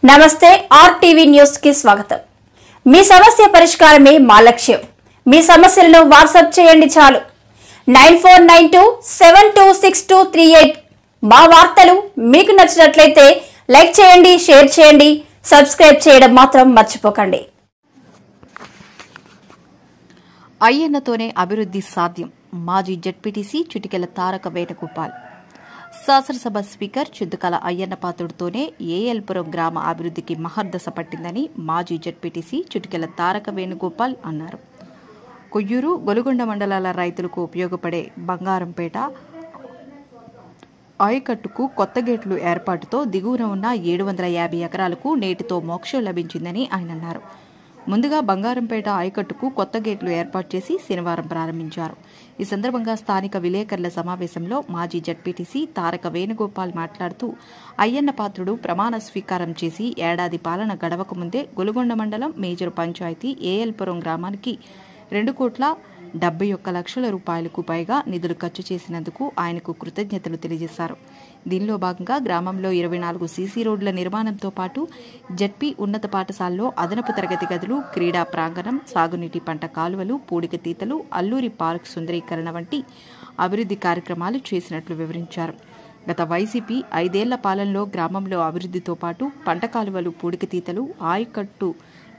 నమస్తే RTV news కి స్వాగతం। మీ సమస్య పరిష్కారమే మా లక్ష్యం। మీ సమస్యలను వాట్సాప్ చేయండి చాలు 9492726238। మా వార్తలు మీకు నచ్చినట్లయితే లైక్ చేయండి, షేర్ చేయండి, సబ్స్క్రైబ్ చేయడం మాత్రం మర్చిపోకండి। అయ్యన్నతోనే అభివృద్ధి సాధ్యం। మాజీ జడ్పీటీసీ చిటికెల తారక వేణుగోపాల్। శాసనసభ స్పీకర్ చింతకాల అయ్యన్న పాత్రుడితోనే ఏఎల్పురం గ్రామ అభివృద్ధికి మహర్దశ పట్టిందని మాజీ జడ్పీటీసీ చిటికెల తారక వేణుగోపాల్ అన్నారు। కొయ్యూరు, గొలుగొండ మండలాల రైతులకు ఉపయోగపడే బంగారంపేట ఆయకట్టుకు కొత్త గేట్లు ఏర్పాటుతో దిగువన ఉన్న 750 ఎకరాలకు నేటితో మోక్షం లభించిందని ఆయన అన్నారు। ముందుగా బంగారంపేట ఆయకట్టుకు కొత్త గేట్లు ఏర్పాటు చేసి శనివారం ప్రారంభించారు। ఈ సందర్భంగా స్థానిక విలేకరుల సమావేశంలో మాజీ జడ్పీటీసీ తారక వేణుగోపాల్ మాట్లాడుతూ అయ్యన్న పాత్రుడు ప్రమాణ స్వీకారం చేసి ఏడాది పాలన గడవక ముందే గొలుగొండ మండలం మేజర్ పంచాయతీ ఏఎల్పురం గ్రామానికి 2,71,00,000 రూపాయలకు పైగా నిధులు ఖర్చు చేసినందుకు ఆయనకు కృతజ్ఞతలు తెలియజేశారు। దీనిలో భాగంగా గ్రామంలో 24 సీసీ రోడ్ల నిర్మాణంతో పాటు జడ్పీ ఉన్నత పాఠశాలలో అదనపు తరగతి గదులు, క్రీడా ప్రాంగణం, సాగునీటి పంట కాలువలు, పూడిక తీతలు, అల్లూరి పార్క్ సుందరీకరణ వంటి అభివృద్ధి కార్యక్రమాలు చేసినట్లు వివరించారు। గత వైసీపీ 5 ఏళ్ల పాలనలో గ్రామంలో అభివృద్ధితో పాటు పంట కాలువలు, పూడిక తీతలు, ఆయకట్టు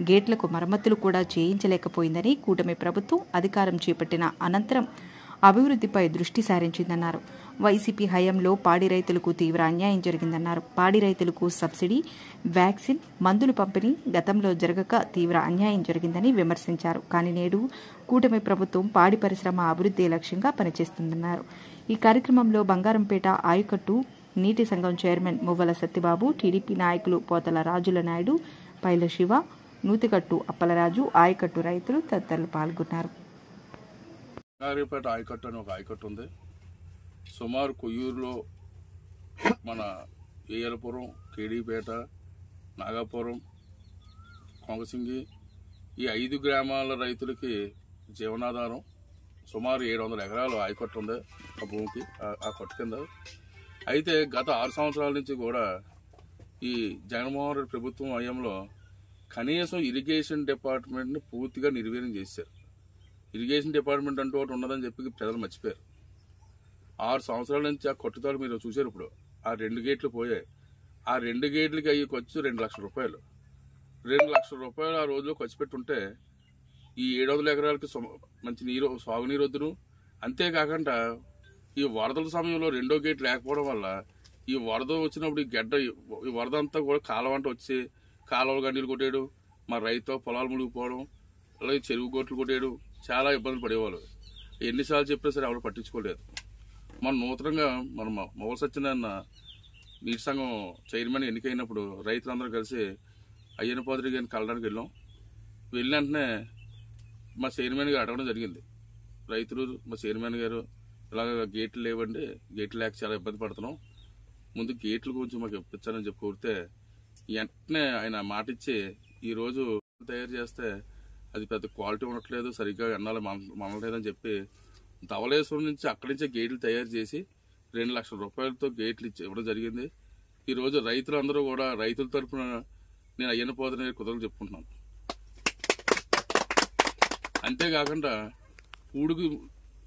గేట్లకు మరమ్మతులు కూడా చేయించలేకపోయిందని, కూటమి ప్రభుత్వం అధికారం చేపట్టిన అనంతరం అభివృద్ధిపై దృష్టి సారించిందన్నారు। వైసీపీ హయాంలో పాడి రైతులకు తీవ్ర అన్యాయం జరిగిందన్నారు। పాడి రైతులకు సబ్సిడీ, వ్యాక్సిన్, మందులు పంపిణీ గతంలో జరగక తీవ్ర అన్యాయం జరిగిందని విమర్శించారు। కానీ నేడు కూటమి ప్రభుత్వం పాడి పరిశ్రమ అభివృద్ధి లక్ష్యంగా పనిచేస్తుందన్నారు। ఈ కార్యక్రమంలో బంగారంపేట ఆయకట్టు నీటి సంఘం చైర్మన్ మువ్వల సత్యబాబు, టీడీపీ నాయకులు పోతల రాజుల నాయుడు, పైల శివ, నూతికట్టు అప్పలరాజు, ఆయకట్టు రైతులు తదితరులు పాల్గొన్నారు। బంగారంపేట ఆయకట్టు అని ఒక ఆయకట్టు ఉంది। సుమారు కొయ్యూరులో మన ఏఎల్పురం, కేడీపేట, నాగాపురం, కొంగసింగి ఈ 5 గ్రామాల రైతులకి జీవనాధారం। సుమారు 700 ఎకరాలు ఆయకట్టు ఉంది ఆ భూమికి, ఆ కట్టు కింద। అయితే గత 6 సంవత్సరాల నుంచి కూడా ఈ జగన్మోహన్ రెడ్డి ప్రభుత్వం హయాంలో కనీసం ఇరిగేషన్ డిపార్ట్మెంట్ని పూర్తిగా నిర్వీర్యం చేశారు। ఇరిగేషన్ డిపార్ట్మెంట్ అంటూ ఒకటి ఉన్నదని చెప్పి ప్రజలు మర్చిపోయారు। 6 సంవత్సరాల నుంచి ఆ కట్టుతాడు మీరు చూశారు। ఇప్పుడు ఆ 2 గేట్లు పోయాయి। ఆ 2 గేట్లకి అయ్యి ఖర్చు 2 లక్షల రూపాయలు। 2 లక్షల రూపాయలు ఆ రోజులో ఖర్చు పెట్టుంటే ఈ 700 ఎకరాలకి మంచి నీరు, సాగునీరు వద్దును। అంతేకాకుండా ఈ వరదల సమయంలో 2వ గేట్ లేకపోవడం వల్ల ఈ వరద వచ్చినప్పుడు ఈ వరద అంతా కూడా కాలువంట వచ్చి కాలువలుగా నీళ్ళు కొట్టాడు, మా రైతు పొలాలు మునిగిపోవడం, అలాగే చెరువు గోట్లు కొట్టాడు, చాలా ఇబ్బందులు పడేవాళ్ళు। ఎన్నిసార్లు చెప్పినా సరే ఎవరు పట్టించుకోలేదు। మన నూతనంగా మన మొగల సత్యనారాయణ నీటి సంఘం చైర్మన్ ఎన్నికైనప్పుడు రైతులందరూ కలిసి అయ్యన్న పాత్రుడి గారిని కలడానికి వెళ్ళాం। వెళ్ళిన వెంటనే మా చైర్మన్ గారు అడగడం జరిగింది, రైతులు మా చైర్మన్ గారు ఇలాగ గేట్లు లేవండి, గేట్లు లేక చాలా ఇబ్బంది పడుతున్నాం, ముందు గేట్లు కొంచెం మాకు ఇప్పించాలని చెప్పి కోరితే వెంటనే ఆయన మాట ఇచ్చి ఈరోజు తయారు చేస్తే అది పెద్ద క్వాలిటీ ఉండట్లేదు, సరిగ్గా ఎన్నాళ్ళు మనలేదని చెప్పి ధవళేశ్వరం నుంచి అక్కడి నుంచే గేట్లు తయారు చేసి 2 లక్షల రూపాయలతో గేట్లు ఇవ్వడం జరిగింది। ఈరోజు రైతులందరూ కూడా రైతుల తరఫున నేను అయ్యన్న పాత్రుడి కుదరలు చెప్పుకుంటున్నాను। అంతేకాకుండా పూడుగు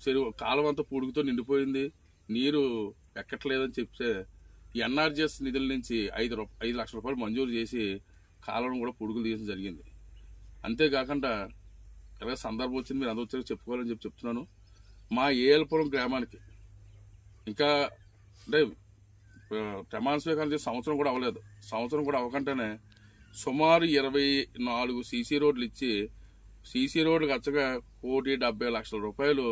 చెరువు కాలం అంతా పూడుగుతో నిండిపోయింది, నీరు ఎక్కట్లేదని చెప్తే ఎన్ఆర్జీఎస్ నిధుల నుంచి 5 లక్షల రూపాయలు మంజూరు చేసి కాలం కూడా పూడుగులు తీయడం జరిగింది। అంతేకాకుండా ఇలాగ సందర్భం వచ్చింది, మీరు అందరూ వచ్చాక చెప్పుకోవాలని చెప్పి చెప్తున్నాను। మా ఏఎల్పురం గ్రామానికి ఇంకా అంటే ప్రమాణ స్వీకారం చేసి సంవత్సరం కూడా అవ్వలేదు। సంవత్సరం కూడా అవ్వకుండానే సుమారు 24 సీసీ రోడ్లు ఇచ్చి సీసీ రోడ్లు ఖర్చుగా 1,70,00,000 రూపాయలు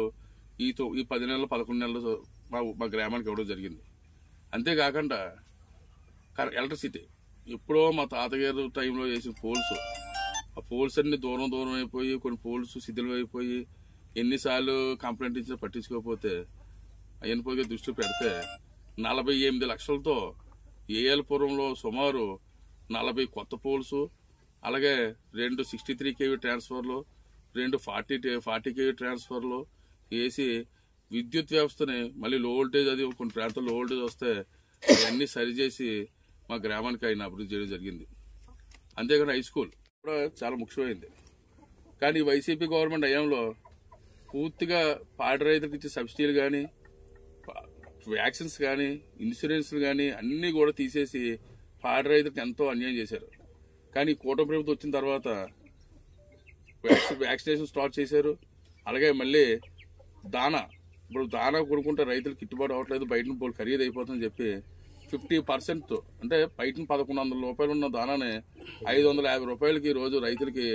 ఈ 10 నెలలు 11 నెలలు మా గ్రామానికి ఇవ్వడం జరిగింది। అంతేకాకుండా ఎలక్ట్రిసిటీ ఎప్పుడో మా తాతగారు టైంలో వేసిన పోల్స్, ఆ పోల్స్ అన్ని దూరం అయిపోయి కొన్ని పోల్స్ శిథిలం అయిపోయి ఎన్నిసార్లు కంప్లైంట్ ఇచ్చినా పట్టించుకోకపోతే అయ్యన్న పాత్రుడి దృష్టి పెడితే 48 లక్షలతో ఏఎల్పురంలో సుమారు 40 కొత్త పోల్స్, అలాగే 2 63 kV ట్రాన్స్ఫర్లు, 2 40 kV ట్రాన్స్ఫర్లు వేసి విద్యుత్ వ్యవస్థని మళ్ళీ లో వోల్టేజ్, అది కొన్ని ప్రాంతాల్లో లో వోల్టేజ్ వస్తే అవన్నీ సరిచేసి మా గ్రామానికి ఆయన అభివృద్ధి చేయడం జరిగింది। అంతేకాని హై స్కూల్ కూడా చాలా ముఖ్యమైంది. కానీ వైసీపీ గవర్నమెంట్ హయాంలో పూర్తిగా పాడి రైతులకు ఇచ్చే సబ్సిడీలు కానీ, వ్యాక్సిన్స్ కానీ, ఇన్సూరెన్స్లు కానీ అన్నీ కూడా తీసేసి పాడి రైతులకు ఎంతో అన్యాయం చేశారు. కానీ కూటమి ప్రభుత్వం వచ్చిన తర్వాత వ్యాక్సినేషన్ స్టార్ట్ చేశారు. అలాగే మళ్ళీ ఇప్పుడు దానా కొనుక్కుంటే రైతులకు గిట్టుబాటు అవ్వట్లేదు, బయట పోలు ఖరీదు అయిపోతుందని చెప్పి 50% అంటే బయట 1100 రూపాయలు ఉన్న దానానే 550 రూపాయలకి రోజు రైతులకి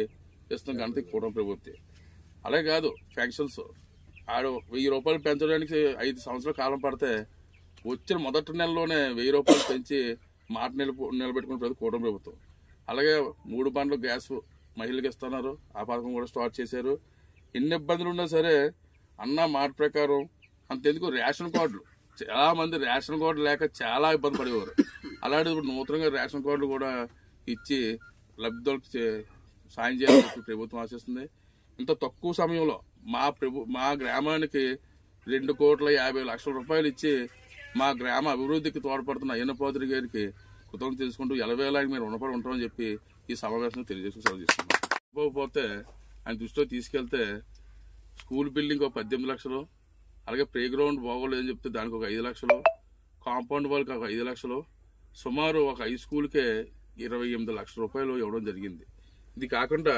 ఇస్తున్న ఘనత కూటమి ప్రభుత్వం. అలాగే కాదు, పెన్షన్స్ 1000 రూపాయలు పెంచడానికి 5 సంవత్సరాల కాలం పడితే వచ్చిన మొదటి నెలలోనే 1000 రూపాయలు పెంచి మాట నిలబెట్టుకున్న కూటమి ప్రభుత్వం. అలాగే 3 బండ్లు గ్యాస్ మహిళలకు ఇస్తున్నారు, ఆ పథకం కూడా స్టార్ట్ చేశారు. ఎన్ని ఇబ్బందులు ఉన్నా సరే అన్న మాట ప్రకారం అంతెందుకు రేషన్ కార్డులు, చాలా మంది రేషన్ కార్డు లేక చాలా ఇబ్బంది పడేవారు. అలాంటిది ఇప్పుడు నూతనంగా రేషన్ కార్డులు కూడా ఇచ్చి లబ్ధిదారులకు సాయం చేయాలని ప్రభుత్వం ఆశిస్తుంది. ఇంత తక్కువ సమయంలో మా గ్రామానికి 2,50,00,000 రూపాయలు ఇచ్చి మా గ్రామ అభివృద్ధికి తోడ్పడుతున్న అయ్యన్నపాత్రి గారికి కృతజ్ఞతలు తెలుసుకుంటూ ఎలవేళకి మీరు రుణపడి ఉంటామని చెప్పి ఈ సమావేశంలో తెలియజేసుకుని సెలవు చేస్తున్నాం. పోతే ఆయన దృష్టిలో తీసుకెళ్తే స్కూల్ బిల్డింగ్ ఒక 18 లక్షలు, అలాగే ప్లే గ్రౌండ్ బాగోలేదని చెప్తే దానికి ఒక 5 లక్షలు, కాంపౌండ్ వాళ్ళకి ఒక 5 లక్షలు, సుమారు ఒక హై స్కూల్కే 28 లక్షల రూపాయలు ఇవ్వడం జరిగింది. ఇది కాకుండా